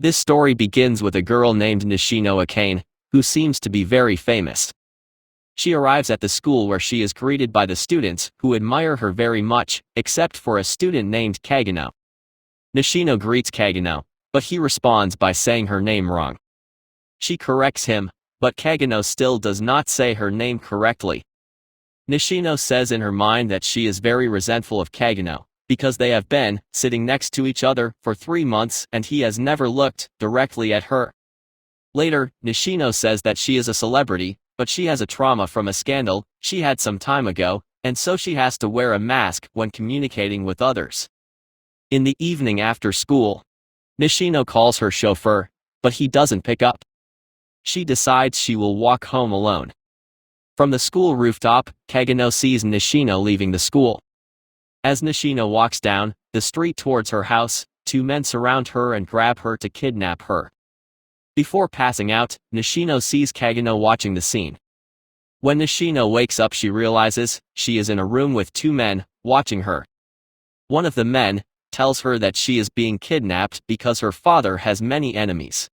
This story begins with a girl named Nishino Akane, who seems to be very famous. She arrives at the school where she is greeted by the students, who admire her very much, except for a student named Kagenou. Nishino greets Kagenou, but he responds by saying her name wrong. She corrects him, but Kagenou still does not say her name correctly. Nishino says in her mind that she is very resentful of Kagenou, because they have been sitting next to each other for 3 months and he has never looked directly at her. Later, Nishino says that she is a celebrity, but she has a trauma from a scandal she had some time ago, and so she has to wear a mask when communicating with others. In the evening after school, Nishino calls her chauffeur, but he doesn't pick up. She decides she will walk home alone. From the school rooftop, Kagenou sees Nishino leaving the school. As Nishino walks down the street towards her house, 2 men surround her and grab her to kidnap her. Before passing out, Nishino sees Kagenou watching the scene. When Nishino wakes up, she realizes she is in a room with 2 men watching her. One of the men tells her that she is being kidnapped because her father has many enemies.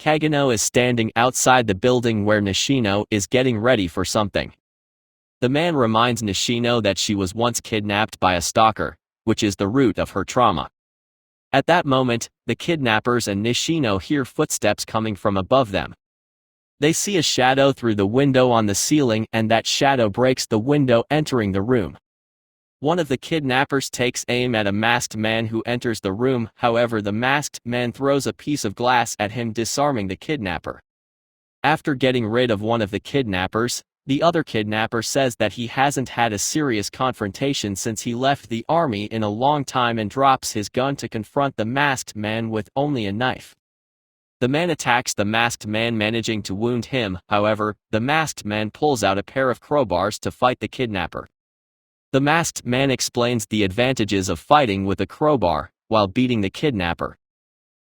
Kagenou is standing outside the building where Nishino is getting ready for something. The man reminds Nishino that she was once kidnapped by a stalker, which is the root of her trauma. At that moment, the kidnappers and Nishino hear footsteps coming from above them. They see a shadow through the window on the ceiling, and that shadow breaks the window, entering the room. One of the kidnappers takes aim at a masked man who enters the room, however the masked man throws a piece of glass at him, disarming the kidnapper. After getting rid of one of the kidnappers, the other kidnapper says that he hasn't had a serious confrontation since he left the army in a long time and drops his gun to confront the masked man with only a knife. The man attacks the masked man, managing to wound him, however, the masked man pulls out a pair of crowbars to fight the kidnapper. The masked man explains the advantages of fighting with a crowbar, while beating the kidnapper.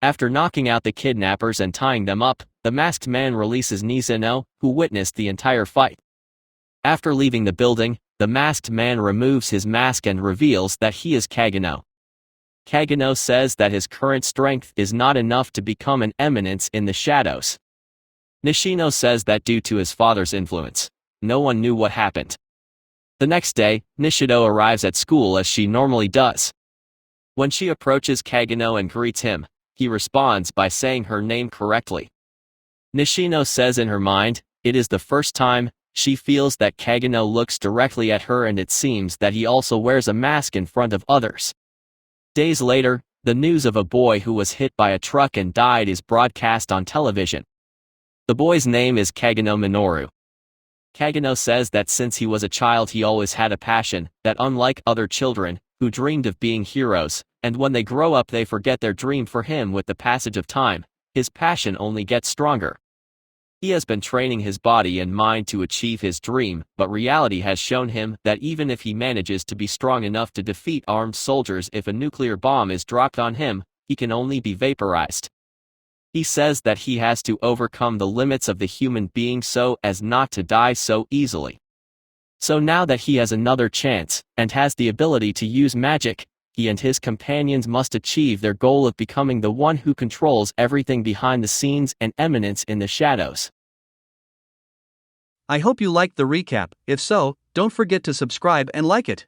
After knocking out the kidnappers and tying them up, the masked man releases Nishino, who witnessed the entire fight. After leaving the building, the masked man removes his mask and reveals that he is Kagenou. Kagenou says that his current strength is not enough to become an eminence in the shadows. Nishino says that due to his father's influence, no one knew what happened. The next day, Nishino arrives at school as she normally does. When she approaches Kagenou and greets him, he responds by saying her name correctly. Nishino says in her mind, it is the first time she feels that Kagenou looks directly at her, and it seems that he also wears a mask in front of others. Days later, the news of a boy who was hit by a truck and died is broadcast on television. The boy's name is Kagenou Minoru. Kagenou says that since he was a child he always had a passion, that unlike other children, who dreamed of being heroes, and when they grow up they forget their dream, for him with the passage of time, his passion only gets stronger. He has been training his body and mind to achieve his dream, but reality has shown him that even if he manages to be strong enough to defeat armed soldiers, if a nuclear bomb is dropped on him, he can only be vaporized. He says that he has to overcome the limits of the human being so as not to die so easily. So now that he has another chance, and has the ability to use magic, he and his companions must achieve their goal of becoming the one who controls everything behind the scenes and eminence in the shadows. I hope you liked the recap. If so, don't forget to subscribe and like it.